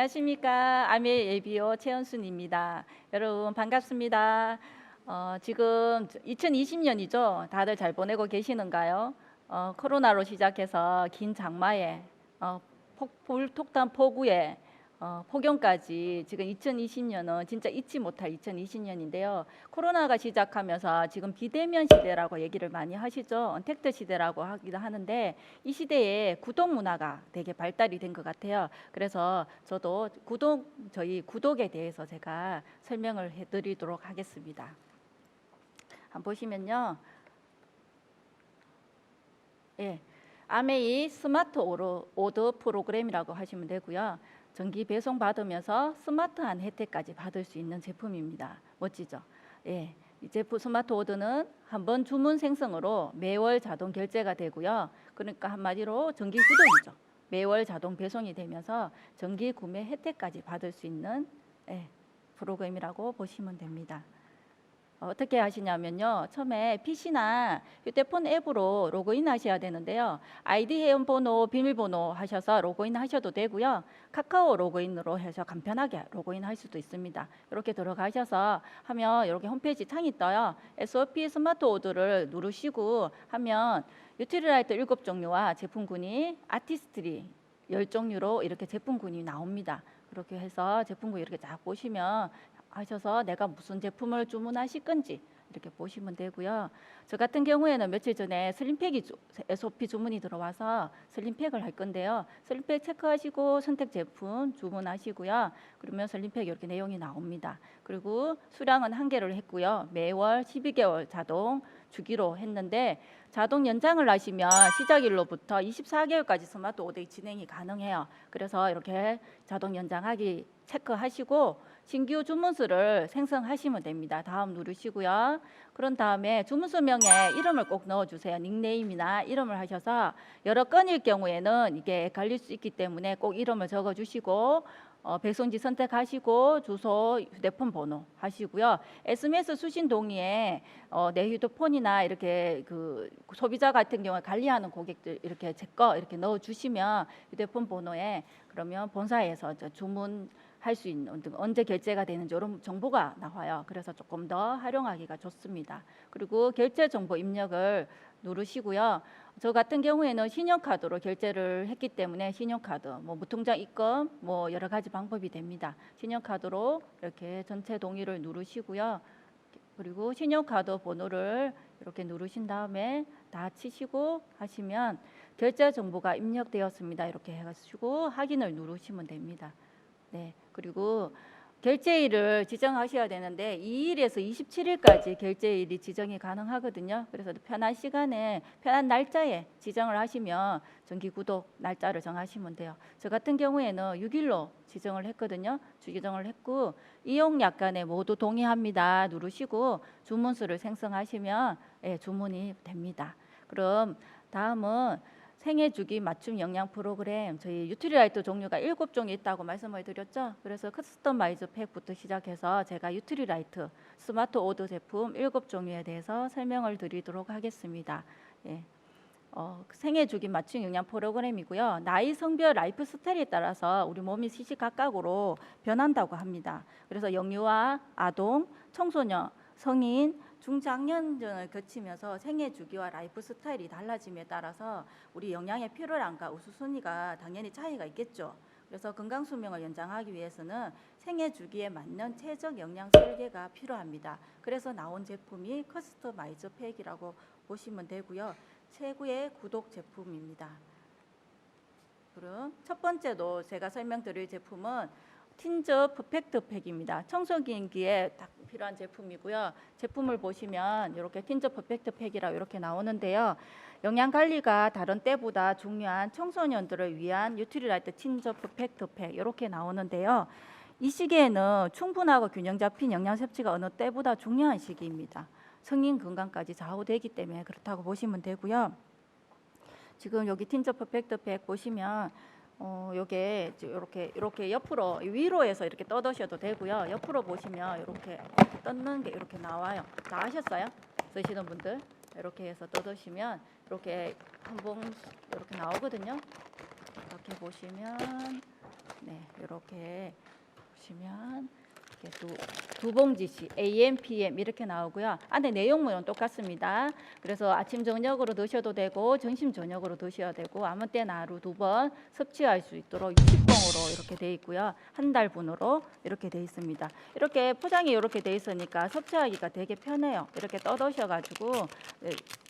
안녕하십니까. 아메 예비오 최연순입니다. 여러분 반갑습니다. 지금 2020년이죠. 다들 잘 보내고 계시는가요? 코로나로 시작해서 긴 장마에 불폭탄 폭우에 폭염까지 지금 2020년은 진짜 잊지 못할 2020년인데요. 코로나가 시작하면서 지금 비대면 시대라고 얘기를 많이 하시죠. 언택트 시대라고 하기도 하는데 이 시대에 구독 문화가 되게 발달이 된 것 같아요. 그래서 저도 저희 구독에 대해서 제가 설명을 해드리도록 하겠습니다. 한번 보시면요. 예, 아메이 스마트 오더 프로그램이라고 하시면 되고요. 전기 배송 받으면서 스마트한 혜택까지 받을 수 있는 제품입니다. 멋지죠? 예, 이 제품 스마트 오더는 한번 주문 생성으로 매월 자동 결제가 되고요. 그러니까 한마디로 전기 구독이죠. 매월 자동 배송이 되면서 전기 구매 혜택까지 받을 수 있는 프로그램이라고 보시면 됩니다. 어떻게 하시냐면요. 처음에 PC나 휴대폰 앱으로 로그인 하셔야 되는데요. 아이디 회원번호, 비밀번호 하셔서 로그인 하셔도 되고요. 카카오 로그인으로 해서 간편하게 로그인 할 수도 있습니다. 이렇게 들어가셔서 하면 이렇게 홈페이지 창이 떠요. SOP 스마트 오더를 누르시고 하면 유틸라이트 7종류와 제품군이 아티스트리 10종류로 이렇게 제품군이 나옵니다. 그렇게 해서 제품군 이렇게 쫙 보시면 하셔서 내가 무슨 제품을 주문하실 건지 이렇게 보시면 되고요. 저 같은 경우에는 며칠 전에 슬림팩이 SOP 주문이 들어와서 슬림팩을 할 건데요. 슬림팩 체크하시고 선택 제품 주문하시고요. 그러면 슬림팩 이렇게 내용이 나옵니다. 그리고 수량은 1개를 했고요. 매월 12개월 자동 주기로 했는데 자동 연장을 하시면 시작일로부터 24개월까지 스마트 오더가 진행이 가능해요. 그래서 이렇게 자동 연장하기 체크하시고 신규 주문수를 생성하시면 됩니다. 다음 누르시고요. 그런 다음에 주문수명에 이름을 꼭 넣어주세요. 닉네임이나 이름을 하셔서 여러 건일 경우에는 이게 갈릴 수 있기 때문에 꼭 이름을 적어주시고 배송지 선택하시고 주소, 휴대폰 번호 하시고요. SMS 수신 동의에 내 휴대폰이나 이렇게 그 소비자 같은 경우에 관리하는 고객들 이렇게 제 거 이렇게 넣어주시면 휴대폰 번호에 그러면 본사에서 주문 할 수 있는 언제 결제가 되는지 이런 정보가 나와요. 그래서 조금 더 활용하기가 좋습니다. 그리고 결제 정보 입력을 누르시고요. 저 같은 경우에는 신용카드로 결제를 했기 때문에 신용카드, 무통장 입금, 여러 가지 방법이 됩니다. 신용카드로 이렇게 전체 동의를 누르시고요. 그리고 신용카드 번호를 이렇게 누르신 다음에 다 치시고 하시면 결제 정보가 입력되었습니다. 이렇게 해가지고 확인을 누르시면 됩니다. 네, 그리고 결제일을 지정하셔야 되는데 2일에서 27일까지 결제일이 지정이 가능하거든요. 그래서 편한 시간에 편한 날짜에 지정을 하시면 정기 구독 날짜를 정하시면 돼요. 저 같은 경우에는 6일로 지정을 했거든요. 지정을 했고 이용 약관에 모두 동의합니다 누르시고 주문수를 생성하시면 주문이 됩니다. 그럼 다음은 생애 주기 맞춤 영양 프로그램 저희 유틸라이트 종류가 7종이 있다고 말씀을 드렸죠. 그래서 커스터마이즈 팩부터 시작해서 제가 유틸라이트 스마트 오더 제품 7종류에 대해서 설명을 드리도록 하겠습니다. 생애 주기 맞춤 영양 프로그램이고요. 나이, 성별, 라이프 스타일에 따라서 우리 몸이 시시각각으로 변한다고 합니다. 그래서 영유아, 아동, 청소년, 성인, 중장년을 거치면서 생애 주기와 라이프 스타일이 달라짐에 따라서 우리 영양의 필요량과 우선순위가 당연히 차이가 있겠죠. 그래서 건강 수명을 연장하기 위해서는 생애 주기에 맞는 최적 영양 설계가 필요합니다. 그래서 나온 제품이 커스터마이즈 팩이라고 보시면 되고요. 최고의 구독 제품입니다. 그럼 첫 번째로 제가 설명드릴 제품은 틴저 퍼펙트 팩입니다. 청소기기에 딱 필요한 제품이고요. 제품을 보시면 이렇게 틴저 퍼펙트 팩이라고 이렇게 나오는데요. 영양 관리가 다른 때보다 중요한 청소년들을 위한 유틸라이트 틴저 퍼펙트 팩 이렇게 나오는데요. 이 시기에는 충분하고 균형 잡힌 영양 섭취가 어느 때보다 중요한 시기입니다. 성인 건강까지 좌우되기 때문에 그렇다고 보시면 되고요. 지금 여기 틴저 퍼펙트 팩 보시면 요게 이렇게 옆으로 위로 해서 이렇게 떠드셔도 되고요. 옆으로 보시면 이렇게 떴는 게 이렇게 나와요. 다 아셨어요? 쓰시는 분들 이렇게 해서 떠드시면 이렇게 한 봉 이렇게 나오거든요. 이렇게 보시면 네, 이렇게 보시면 이렇게 두 봉지씩 AM, PM 이렇게 나오고요. 안에 내용물은 똑같습니다. 그래서 아침 저녁으로 드셔도 되고 점심 저녁으로 드셔야 되고 아무 때나 하루 2번 섭취할 수 있도록 60봉으로 이렇게 돼 있고요. 한 달분으로 이렇게 돼 있습니다. 이렇게 포장이 이렇게 돼 있으니까 섭취하기가 되게 편해요. 이렇게 떠드셔가지고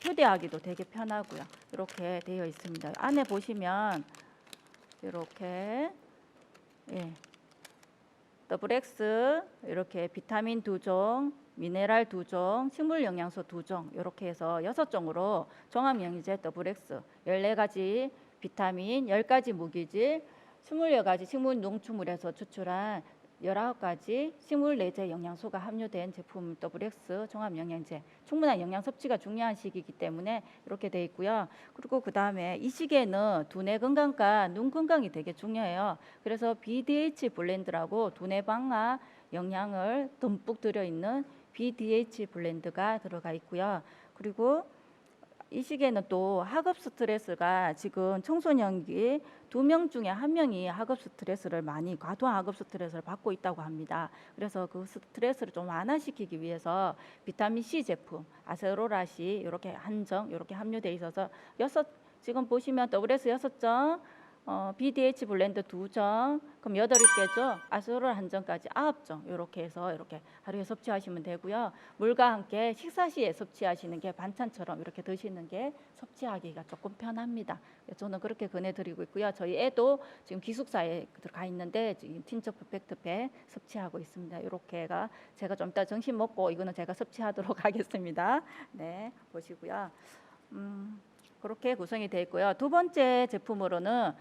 휴대하기도 되게 편하고요. 이렇게 되어 있습니다. 안에 보시면 이렇게 더블 X 이렇게 비타민 2종, 미네랄 2종, 식물 영양소 2종 이렇게 해서 6종으로 종합 영양제 더블 X 14가지 비타민, 10가지 무기질, 24가지 식물 농축물에서 추출한 19가지 식물 내재 영양소가 함유된 제품 더블 X 종합 영양제. 충분한 영양 섭취가 중요한 시기이기 때문에 이렇게 돼 있고요. 그리고 그다음에 이 시기에는 두뇌 건강과 눈 건강이 되게 중요해요. 그래서 BDH 블렌드라고 두뇌 방아 영양을 듬뿍 들어 있는 BDH 블렌드가 들어가 있고요. 그리고 이 시기에는 또 학업 스트레스가 지금 청소년기 2명 중에 1명이 학업 스트레스를 많이 과도한 학업 스트레스를 받고 있다고 합니다. 그래서 그 스트레스를 좀 완화시키기 위해서 비타민 C 제품 아세로라시 이렇게 한정 이렇게 함유되어 있어서 지금 보시면 WS 6정 BDH 블렌드 2정 그럼 8개죠. 아세로라 한정까지 9정 이렇게 해서 이렇게 하루에 섭취하시면 되고요. 물과 함께 식사 시에 섭취하시는 게 반찬처럼 이렇게 드시는 게 섭취하기가 조금 편합니다. 저는 그렇게 권해드리고 있고요. 저희 애도 지금 기숙사에 들어가 있는데 지금 틴처 퍼펙트팩 섭취하고 있습니다. 이렇게가 제가 좀 이따 점심 먹고 이거는 제가 섭취하도록 하겠습니다. 네, 보시고요. 그렇게 구성이 되어 있고요. 두 번째 제품으로는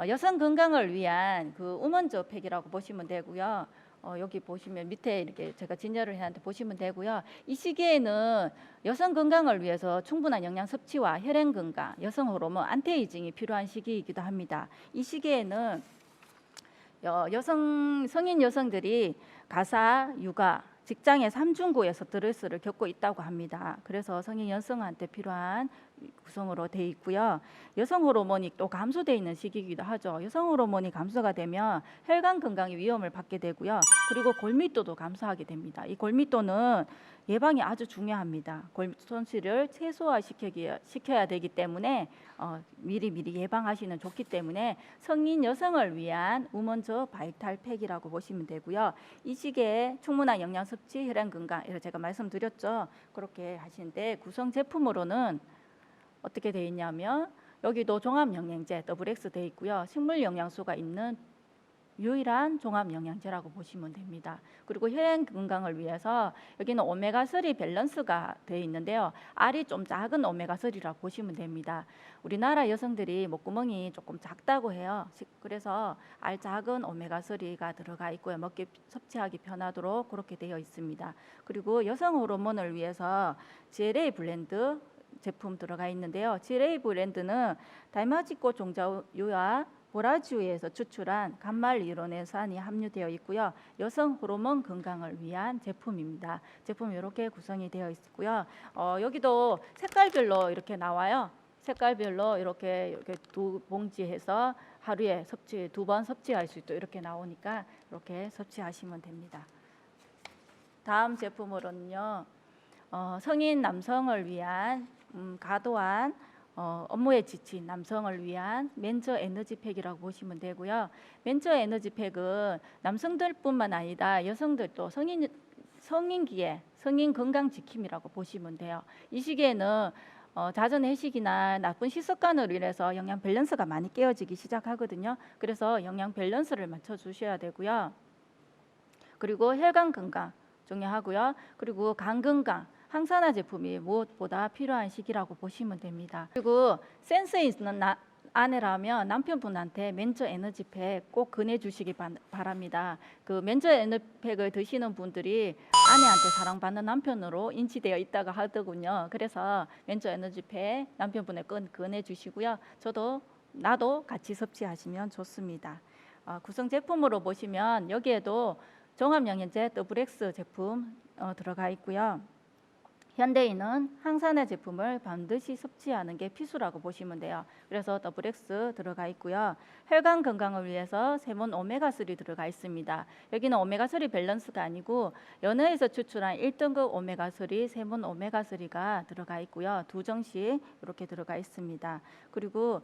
여성 건강을 위한 그 우먼저 팩이라고 보시면 되고요. 여기 보시면 밑에 이렇게 제가 진열을 해놨는데 보시면 되고요. 이 시기에는 여성 건강을 위해서 충분한 영양 섭취와 혈행 건강, 여성 호르몬, 안티에이징이 필요한 시기이기도 합니다. 이 시기에는 성인 여성들이 가사, 육아, 직장의 삼중고의 스트레스를 겪고 있다고 합니다. 그래서 성인 여성한테 필요한 구성으로 되어 있고요. 여성 호르몬이 또 감소되어 있는 시기이기도 하죠. 여성 호르몬이 감소가 되면 혈관 건강의 위험을 받게 되고요. 그리고 골밀도도 감소하게 됩니다. 이 골밀도는 예방이 아주 중요합니다. 골밀도 손실을 최소화시켜야 되기 때문에 미리 예방하시는 좋기 때문에 성인 여성을 위한 우먼저 바이탈팩이라고 보시면 되고요. 이 시기에 충분한 영양 섭취, 혈행 건강 이렇게 제가 말씀드렸죠. 그렇게 하시는데 구성 제품으로는 어떻게 되어 있냐면 여기도 종합 영양제 더블 X 되어 있고요. 식물 영양소가 있는 유일한 종합 영양제라고 보시면 됩니다. 그리고 혈행 건강을 위해서 여기는 오메가3 밸런스가 되어 있는데요. 알이 좀 작은 오메가3라고 보시면 됩니다. 우리나라 여성들이 목구멍이 조금 작다고 해요. 그래서 알 작은 오메가3가 들어가 있고요. 섭취하기 편하도록 그렇게 되어 있습니다. 그리고 여성 호르몬을 위해서 GLA 블렌드 제품 들어가 있는데요. GLA 블렌드는 달맞이꽃 종자유와 보라주에서 추출한 감말이로네산이 함유되어 있고요. 여성 호르몬 건강을 위한 제품입니다. 제품 이렇게 구성이 되어 있고요. 여기도 색깔별로 이렇게 나와요. 색깔별로 이렇게 두 봉지해서 하루에 2번 섭취할 수 있도록 이렇게 나오니까 이렇게 섭취하시면 됩니다. 다음 제품으로는요. 성인 남성을 위한 과도한 업무에 지친 남성을 위한 멘저 에너지팩이라고 보시면 되고요. 멘저 에너지팩은 남성들뿐만 아니라 여성들도 성인기에 성인 건강 지킴이라고 보시면 돼요. 이 시기에는 잦은 회식이나 나쁜 식습관으로 인해서 영양 밸런스가 많이 깨어지기 시작하거든요. 그래서 영양 밸런스를 맞춰 주셔야 되고요. 그리고 혈관 건강 중요하고요. 그리고 간 건강, 항산화 제품이 무엇보다 필요한 시기라고 보시면 됩니다. 그리고 센스 있는 아내라면 남편분한테 멘저 에너지팩 꼭 권해주시기 바랍니다. 그 멘저 에너지팩을 드시는 분들이 아내한테 사랑받는 남편으로 인지되어 있다고 하더군요. 그래서 멘저 에너지팩 남편분에 권해주시고요. 나도 같이 섭취하시면 좋습니다. 구성 제품으로 보시면 여기에도 종합영양제 더블 X 제품 들어가 있고요. 현대인은 항산화 제품을 반드시 섭취하는 게 필수라고 보시면 돼요. 그래서 WX 들어가 있고요. 혈관 건강을 위해서 세몬 오메가3 들어가 있습니다. 여기는 오메가3 밸런스가 아니고 연어에서 추출한 1등급 오메가3, 세몬 오메가3가 들어가 있고요. 2정씩 이렇게 들어가 있습니다. 그리고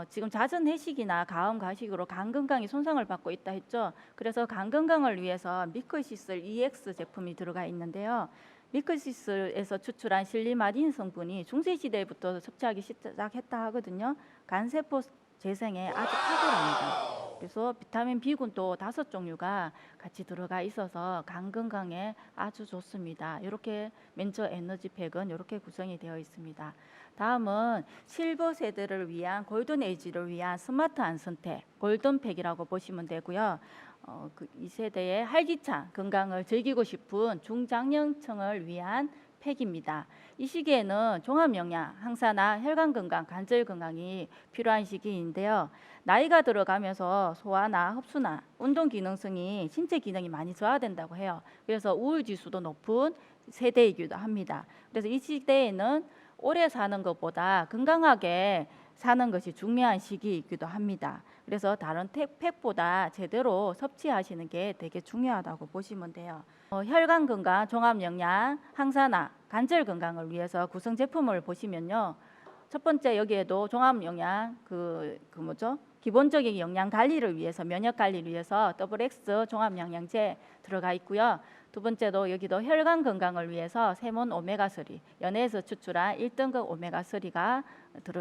지금 잦은 회식이나 가음 가식으로 간 건강이 손상을 받고 있다 했죠. 그래서 간 건강을 위해서 미크시슬 EX 제품이 들어가 있는데요. 미크시슬에서 추출한 실리마딘 성분이 중세시대부터 섭취하기 시작했다 하거든요. 간세포 재생에 아주 탁월합니다. 그래서 비타민 B군도 5종류가 같이 들어가 있어서 간 건강에 아주 좋습니다. 이렇게 멘저 에너지팩은 이렇게 구성이 되어 있습니다. 다음은 실버 세대를 위한 골든 에이지를 위한 스마트한 선택 골든팩이라고 보시면 되고요. 이 세대의 활기찬 건강을 즐기고 싶은 중장년층을 위한 팩입니다. 이 시기에는 종합영양, 항산화, 혈관건강, 관절건강이 필요한 시기인데요. 나이가 들어가면서 소화나 흡수나 운동 기능성이 신체 기능이 많이 저하된다고 해요. 그래서 우울지수도 높은 세대이기도 합니다. 그래서 이 시대에는 오래 사는 것보다 건강하게 사는 것이 중요한 시기이기도 합니다. 그래서 다른 팩보다 제대로 섭취하시는 게 되게 중요하다고 보시면 돼요. 혈관 건강, 종합 영양, 항산화, 관절 건강을 위해서 구성 제품을 보시면요. 첫 번째 여기에도 종합 영양 기본적인 영양 관리를 위해서 면역 관리를 위해서 WX 종합 영양제 들어가 있고요. 두 번째도 여기도 혈관 건강을 위해서 세몬 오메가3 연에서 추출한 1등급 오메가3가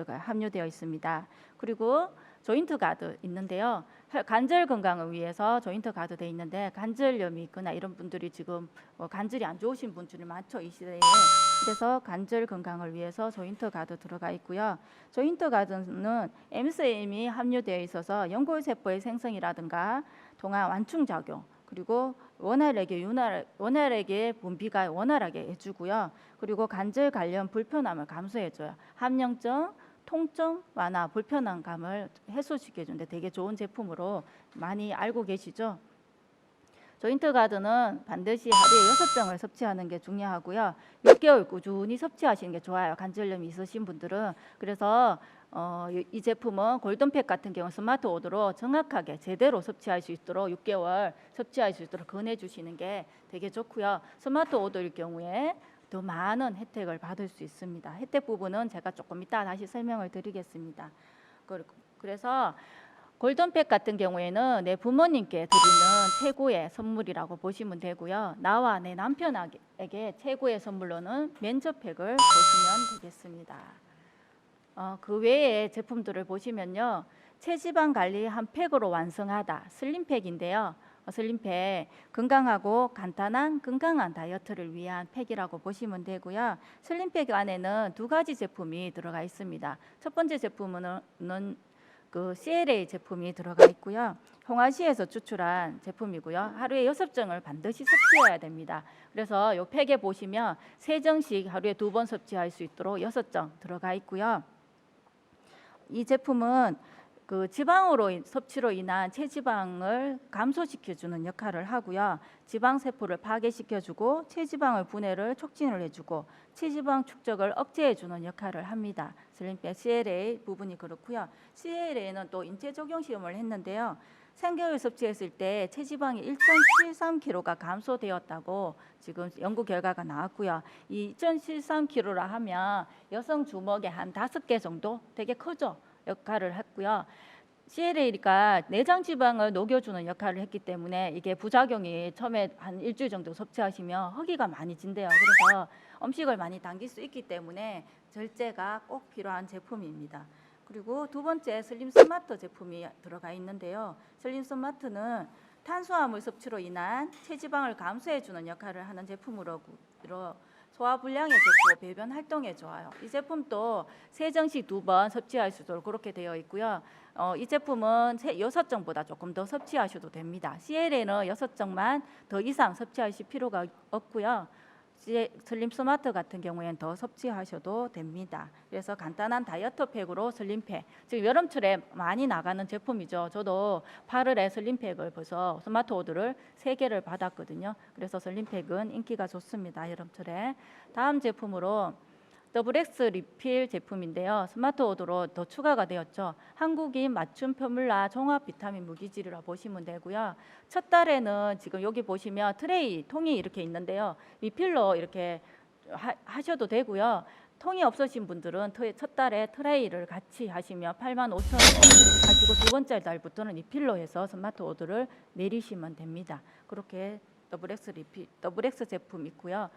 함유되어 있습니다. 그리고 조인트 가드 있는데요. 관절 건강을 위해서 조인트 가드 돼 있는데 관절염이 있거나 이런 분들이 지금 관절이 안 좋으신 분들이 많죠, 이 시대에. 그래서 관절 건강을 위해서 조인트 가드 들어가 있고요. 조인트 가드는 MSM이 함유되어 있어서 연골세포의 생성이라든가 동안 완충 작용 그리고 원활하게 분비가 원활하게 해주고요. 그리고 관절 관련 불편함을 감소해줘요. 함령증, 통증 완화, 불편한 감을 해소시켜주는데 되게 좋은 제품으로 많이 알고 계시죠? 조인트 가드는 반드시 하루에 6정을 섭취하는 게 중요하고요. 6개월 꾸준히 섭취하시는 게 좋아요. 관절염이 있으신 분들은. 그래서 이 제품은 골든팩 같은 경우 스마트 오드로 정확하게 제대로 섭취할 수 있도록 6개월 섭취할 수 있도록 권해주시는 게 되게 좋고요. 스마트 오드일 경우에 더 많은 혜택을 받을 수 있습니다. 혜택 부분은 제가 조금 이따 다시 설명을 드리겠습니다. 그래서 골든팩 같은 경우에는 내 부모님께 드리는 최고의 선물이라고 보시면 되고요. 나와 내 남편에게 최고의 선물로는 면접팩을 보시면 되겠습니다. 그 외의 제품들을 보시면요. 체지방 관리 한 팩으로 완성하다 슬림팩인데요. 슬림팩 건강하고 간단한 건강한 다이어트를 위한 팩이라고 보시면 되고요. 슬림팩 안에는 2가지 제품이 들어가 있습니다. 첫 번째 제품은 CLA 제품이 들어가 있고요. 홍화시에서 추출한 제품이고요. 하루에 6정을 반드시 섭취해야 됩니다. 그래서 이 팩에 보시면 3정씩 하루에 2번 섭취할 수 있도록 6정 들어가 있고요. 이 제품은 섭취로 인한 체지방을 감소시켜주는 역할을 하고요. 지방세포를 파괴시켜주고 체지방을 분해를 촉진을 해주고 체지방 축적을 억제해주는 역할을 합니다. 슬림팩 CLA 부분이 그렇고요. CLA는 또 인체 적용 시험을 했는데요. 3개월 섭취했을 때 체지방이 1.73kg가 감소되었다고 지금 연구 결과가 나왔고요. 이 1.73kg라 하면 여성 주먹의 한 5개 정도 되게 크죠. 역할을 했고요. CLA가 내장 지방을 녹여주는 역할을 했기 때문에 이게 부작용이 처음에 한 일주일 정도 섭취하시면 허기가 많이 진대요. 그래서 음식을 많이 당길 수 있기 때문에 절제가 꼭 필요한 제품입니다. 그리고 두 번째 슬림 스마트 제품이 들어가 있는데요. 슬림 스마트는 탄수화물 섭취로 인한 체지방을 감소해주는 역할을 하는 제품으로 소화 불량에 좋고 배변 활동에 좋아요. 이 제품도 3정씩 2번 섭취할 수 있도록 그렇게 되어 있고요. 이 제품은 6정보다 조금 더 섭취하셔도 됩니다. CLA는 6정만 더 이상 섭취하실 필요가 없고요. 슬림 스마트 같은 경우에는 더 섭취하셔도 됩니다. 그래서 간단한 다이어트 팩으로 슬림팩, 지금 여름철에 많이 나가는 제품이죠. 저도 8월에 슬림팩을 벌써 스마트 오드를 3개를 받았거든요. 그래서 슬림팩은 인기가 좋습니다. 여름철에. 다음 제품으로 더블X 리필 제품인데요. 스마트 오드로 더 추가가 되었죠. 한국인 맞춤 포뮬라 종합 비타민 무기질이라 보시면 되고요. 첫 달에는 지금 여기 보시면 트레이 통이 이렇게 있는데요. 리필로 이렇게 하셔도 되고요. 통이 없으신 분들은 첫 달에 트레이를 같이 하시면 85,000원 하시고 두 번째 달부터는 리필로 해서 스마트 오드를 내리시면 됩니다. 그렇게 더블X 제품 있고요.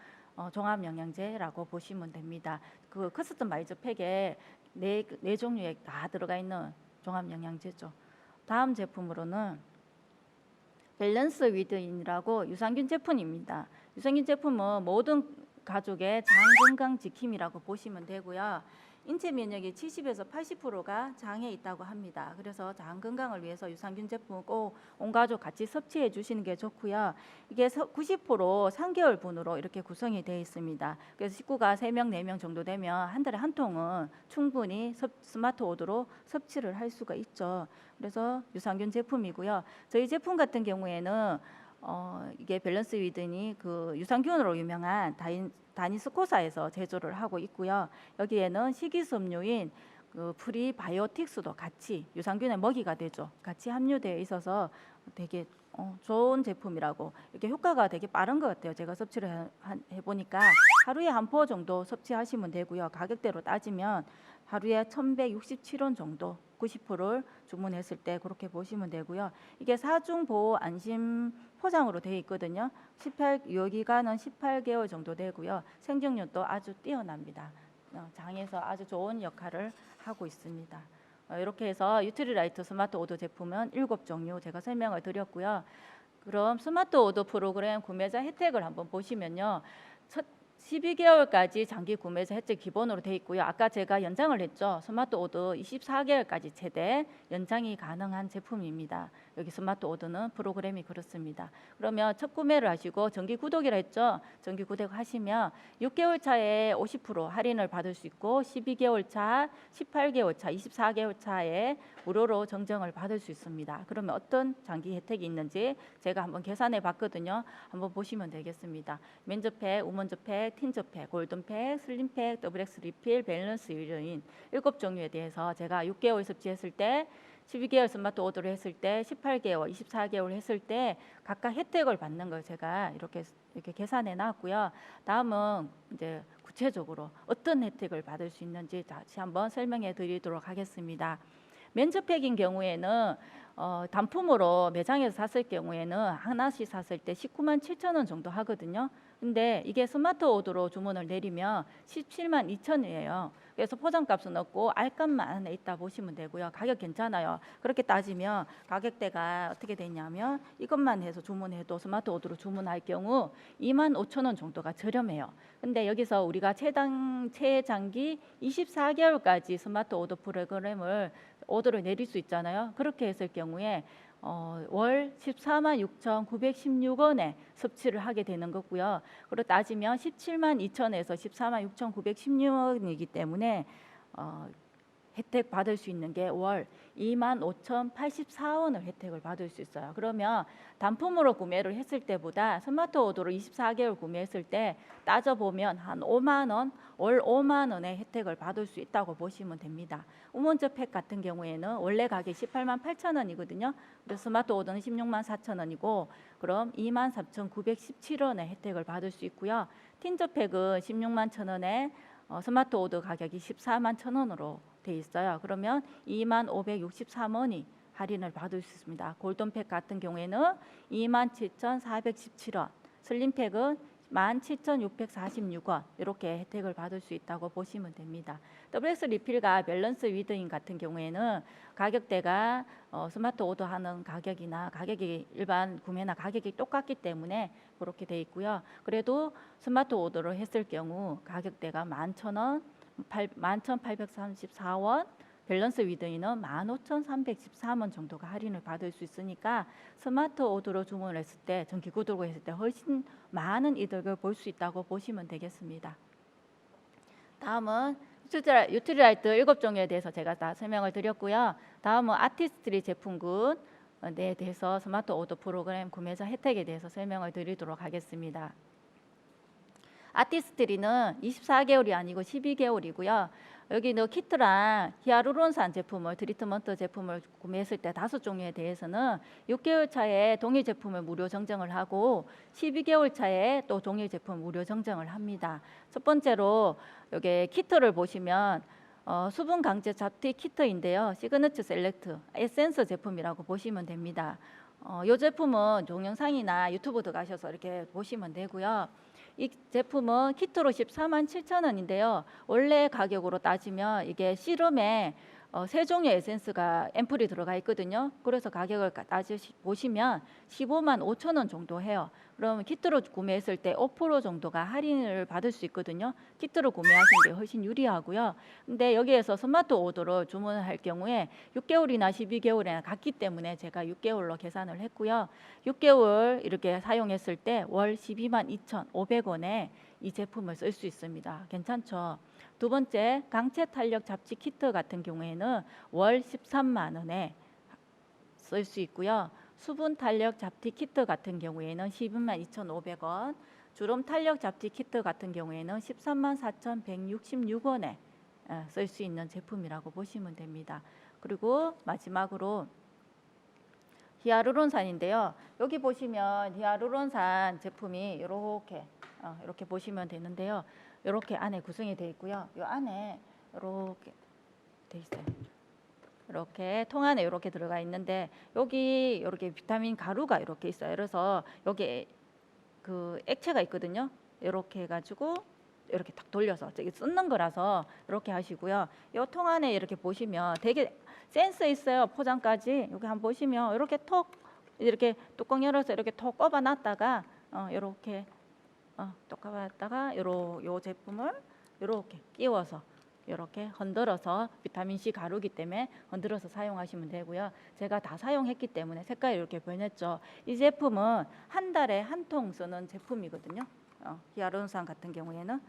종합 영양제라고 보시면 됩니다. 그 커스터마이즈 팩에 네 종류에 다 들어가 있는 종합 영양제죠. 다음 제품으로는 밸런스 위드인이라고 유산균 제품입니다. 유산균 제품은 모든 가족의 장 건강 지킴이라고 보시면 되고요. 인체 면역의 70에서 80%가 장에 있다고 합니다. 그래서 장 건강을 위해서 유산균 제품 꼭 온 가족 같이 섭취해 주시는 게 좋고요. 이게 90% 3개월분으로 이렇게 구성이 되어 있습니다. 그래서 식구가 3명, 4명 정도 되면 한 달에 한 통은 충분히 스마트 오드로 섭취를 할 수가 있죠. 그래서 유산균 제품이고요. 저희 제품 같은 경우에는 이게 밸런스 위든이 그 유산균으로 유명한 다니스코사에서 제조를 하고 있고요. 여기에는 식이섬유인 그 프리바이오틱스도 같이 유산균의 먹이가 되죠. 같이 함유되어 있어서 되게 좋은 제품이라고, 이렇게 효과가 되게 빠른 것 같아요. 제가 섭취를 해보니까 하루에 한 포 정도 섭취하시면 되고요. 가격대로 따지면 하루에 1,167원 정도 90%를 주문했을 때 그렇게 보시면 되고요. 이게 사중보호 안심 포장으로 되어 있거든요. 유효기간은 18개월 정도 되고요. 생존력도 아주 뛰어납니다. 장에서 아주 좋은 역할을 하고 있습니다. 이렇게 해서 유트리라이트 스마트 오드 제품은 7종류 제가 설명을 드렸고요. 그럼 스마트 오드 프로그램 구매자 혜택을 한번 보시면요. 12개월까지 장기 구매자 혜택 기본으로 되어 있고요. 아까 제가 연장을 했죠. 스마트 오드 24개월까지 최대 연장이 가능한 제품입니다. 여기 스마트 오드는 프로그램이 그렇습니다. 그러면 첫 구매를 하시고 정기 구독이라 했죠. 정기 구독 하시면 6개월 차에 50% 할인을 받을 수 있고 12개월 차, 18개월 차, 24개월 차에 무료로 정정을 받을 수 있습니다. 그러면 어떤 장기 혜택이 있는지 제가 한번 계산해 봤거든요. 한번 보시면 되겠습니다. 면접팩, 우먼저팩, 틴저팩, 골든팩, 슬림팩, 더블X 리필, 밸런스 유료인 7종류에 대해서 제가 6개월 섭취했을 때, 12개월 스마트 오더를 했을 때, 18개월, 24개월 했을 때 각각 혜택을 받는 걸 제가 이렇게 계산해 놨고요. 다음은 이제 구체적으로 어떤 혜택을 받을 수 있는지 다시 한번 설명해 드리도록 하겠습니다. 면접팩인 경우에는 단품으로 매장에서 샀을 경우에는 하나씩 샀을 때 197,000원 정도 하거든요. 근데 이게 스마트 오더로 주문을 내리면 172,000원이에요. 그래서 포장값은 없고 알값만 안에 있다 보시면 되고요. 가격 괜찮아요. 그렇게 따지면 가격대가 어떻게 되냐면 이것만 해서 주문해도 스마트 오더로 주문할 경우 25,000원 정도가 저렴해요. 근데 여기서 우리가 최장기 24개월까지 스마트 오더 프로그램을 오더를 내릴 수 있잖아요. 그렇게 했을 경우에 월 146,916원에 섭취를 하게 되는 거고요. 그렇게 따지면 172,000원에서 146,916원이기 때문에 혜택 받을 수 있는 게 월 25,084원을 혜택을 받을 수 있어요. 그러면 단품으로 구매를 했을 때보다 스마트 오더로 24개월 구매했을 때 따져보면 한 5만 원, 월 5만 원의 혜택을 받을 수 있다고 보시면 됩니다. 우먼저 팩 같은 경우에는 원래 가격이 188,000원이거든요. 그래서 스마트 오더는 164,000원이고 그럼 23,917원의 혜택을 받을 수 있고요. 틴저 팩은 161,000원에 스마트 오더 가격이 141,000원으로 돼 있어요. 그러면 25,563원이 할인을 받을 수 있습니다. 골든팩 같은 경우에는 27,417원, 슬림팩은 17,646원 이렇게 혜택을 받을 수 있다고 보시면 됩니다. WS 리필과 밸런스 위드인 같은 경우에는 가격대가 스마트 오더하는 가격이나 가격이 일반 구매나 가격이 똑같기 때문에 그렇게 돼 있고요. 그래도 스마트 오더를 했을 경우 가격대가 11,000원, 11,834원, 밸런스 위드이는 15,314원 정도가 할인을 받을 수 있으니까 스마트 오더로 주문을 했을 때, 정기 구독을 했을 때 훨씬 많은 이득을 볼 수 있다고 보시면 되겠습니다. 다음은 유틸라이트 7종류에 대해서 제가 다 설명을 드렸고요. 다음은 아티스트리 제품군에 대해서 스마트 오더 프로그램 구매자 혜택에 대해서 설명을 드리도록 하겠습니다. 아티스트리는 24개월이 아니고 12개월이고요. 여기는 키트랑 히아루론산 제품을, 트리트먼트 제품을 구매했을 때 5종류에 대해서는 6개월 차에 동일 제품을 무료 정정을 하고 12개월 차에 또 동일 제품 무료 정정을 합니다. 첫 번째로 여기 키트를 보시면 수분 강제 잡티 키트인데요. 시그너처 셀렉트 에센스 제품이라고 보시면 됩니다. 이 제품은 동영상이나 유튜브 들어가셔서 이렇게 보시면 되고요. 이 제품은 키트로 147,000원인데요. 원래 가격으로 따지면 이게 씨름에 3종의 에센스가 앰플이 들어가 있거든요. 그래서 가격을 보시면 155,000원 정도 해요. 그러면 키트로 구매했을 때 5% 정도가 할인을 받을 수 있거든요. 키트로 구매하시는 게 훨씬 유리하고요. 근데 여기에서 스마트 오더로 주문할 경우에 6개월이나 12개월이나 같기 때문에 제가 6개월로 계산을 했고요. 6개월 이렇게 사용했을 때 월 122,500원에 이 제품을 쓸 수 있습니다. 괜찮죠? 두 번째, 강체 탄력 잡지 키트 같은 경우에는 월 13만 원에 쓸 수 있고요. 수분 탄력 잡티 키트 같은 경우에는 122,500원, 주름 탄력 잡티 키트 같은 경우에는 134,166원에 쓸 수 있는 제품이라고 보시면 됩니다. 그리고 마지막으로 히아루론산인데요. 여기 보시면 히아루론산 제품이 이렇게 보시면 되는데요. 이렇게 안에 구성이 되어 있고요. 이 안에 이렇게 돼 있어요. 이렇게 통 안에 이렇게 들어가 있는데 여기 이렇게 비타민 가루가 이렇게 있어요. 그래서 여기 그 액체가 있거든요. 이렇게 해가지고 이렇게 딱 돌려서 저기 쏟는 거라서 이렇게 하시고요. 이 통 안에 이렇게 보시면 되게 센스 있어요. 포장까지 여기 한번 보시면 이렇게 톡 이렇게 뚜껑 열어서 이렇게 톡 꼽아놨다가 이렇게 톡 꼽아놨다가 요 제품을 이렇게 끼워서 이렇게 흔들어서 비타민 C 가루기 때문에 흔들어서 사용하시면 되고요. 제가 다 사용했기 때문에 색깔이 이렇게 변했죠. 이 제품은 한 달에 한 통 쓰는 제품이거든요. 히아루론산 같은 경우에는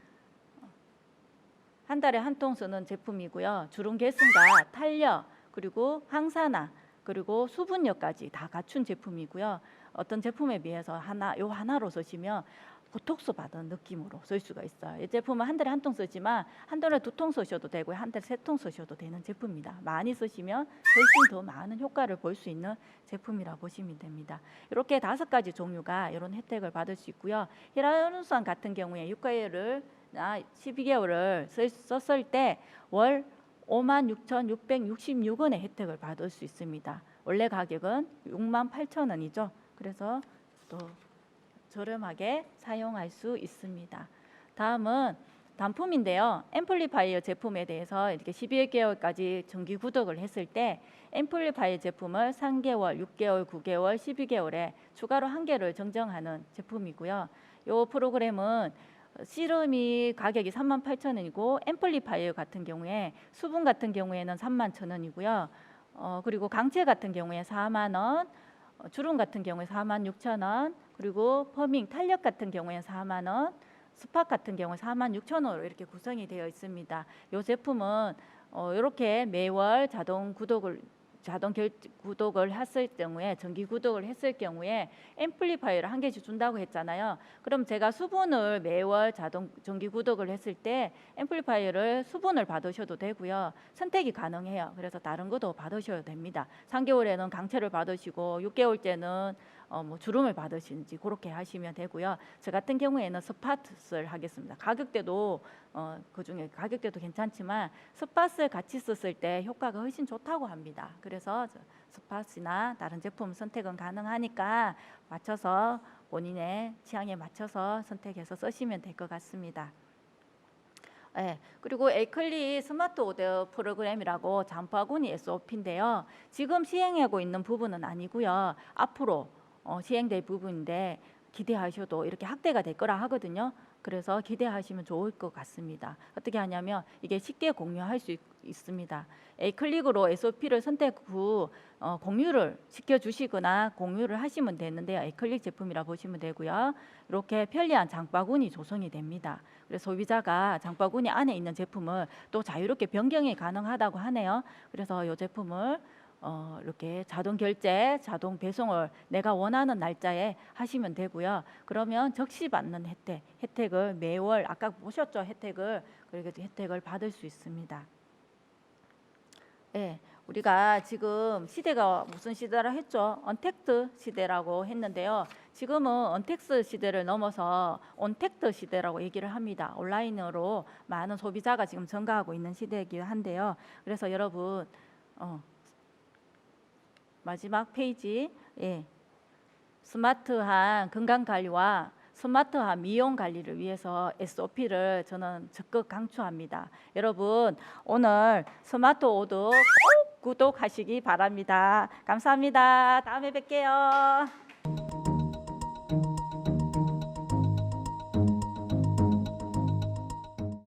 한 달에 한 통 쓰는 제품이고요. 주름 개선과 탄력 그리고 항산화 그리고 수분력까지 다 갖춘 제품이고요. 어떤 제품에 비해서 요 하나로 쓰시면 보톡스 받은 느낌으로 쓸 수가 있어요. 이 제품은 한 달에 한 통 쓰지만 한 달에 2통 쓰셔도 되고 한 달에 3통 쓰셔도 되는 제품입니다. 많이 쓰시면 훨씬 더 많은 효과를 볼 수 있는 제품이라 보시면 됩니다. 이렇게 5가지 종류가 이런 혜택을 받을 수 있고요. 히아루론산 같은 경우에 6개월을 12개월을 썼을 때 월 56,666원의 혜택을 받을 수 있습니다. 원래 가격은 68,000원이죠. 그래서 또 저렴하게 사용할 수 있습니다. 다음은 단품인데요. 앰플리파이어 제품에 대해서 이렇게 11개월까지 정기 구독을 했을 때 앰플리파이어 제품을 3개월, 6개월, 9개월, 12개월에 추가로 1개를 정정하는 제품이고요. 이 프로그램은 씨름이 가격이 38,000원이고 앰플리파이어 같은 경우에 수분 같은 경우에는 31,000원이고요. 그리고 강체 같은 경우에 4만 원, 주름 같은 경우에 46,000원, 그리고 퍼밍 탄력 같은 경우에 4만 원, 스팟 같은 경우에 46,000원으로 이렇게 구성이 되어 있습니다. 이 제품은 이렇게 매월 자동 구독을 했을 경우에 정기 구독을 했을 경우에 앰플리파이어를 1개씩 준다고 했잖아요. 그럼 제가 수분을 매월 정기 구독을 했을 때 앰플리파이어를 수분을 받으셔도 되고요. 선택이 가능해요. 그래서 다른 것도 받으셔도 됩니다. 3개월에는 강체를 받으시고 6개월째는 뭐 주름을 받으시는지 그렇게 하시면 되고요. 저 같은 경우에는 스팟을 하겠습니다. 가격대도 그중에 가격대도 괜찮지만 스팟을 같이 썼을 때 효과가 훨씬 좋다고 합니다. 그래서 스팟이나 다른 제품 선택은 가능하니까 맞춰서 본인의 취향에 맞춰서 선택해서 쓰시면 될 것 같습니다. 네, 그리고 에이클리 스마트 오더 프로그램이라고 잠바구니 SOP인데요. 지금 시행하고 있는 부분은 아니고요. 앞으로 시행될 부분인데 기대하셔도 이렇게 확대가 될 거라 하거든요. 그래서 기대하시면 좋을 것 같습니다. 어떻게 하냐면 이게 쉽게 공유할 수 있습니다. A클릭으로 SOP를 선택 후 공유를 시켜주시거나 공유를 하시면 되는데요. A클릭 제품이라 보시면 되고요. 이렇게 편리한 장바구니 조성이 됩니다. 그래서 소비자가 장바구니 안에 있는 제품을 또 자유롭게 변경이 가능하다고 하네요. 그래서 이 제품을 이렇게 자동 결제, 자동 배송을 내가 원하는 날짜에 하시면 되고요. 그러면 적시받는 혜택을 매월 아까 보셨죠? 혜택을 받을 수 있습니다. 네, 우리가 지금 시대가 무슨 시대라 했죠? 언택트 시대라고 했는데요. 지금은 언택트 시대를 넘어서 온택트 시대라고 얘기를 합니다. 온라인으로 많은 소비자가 지금 증가하고 있는 시대이긴 한데요. 그래서 여러분 마지막 페이지, 스마트한 건강관리와 스마트한 미용관리를 위해서 SOP를 저는 적극 강추합니다. 여러분 오늘 스마트 오드 꼭 구독하시기 바랍니다. 감사합니다. 다음에 뵐게요.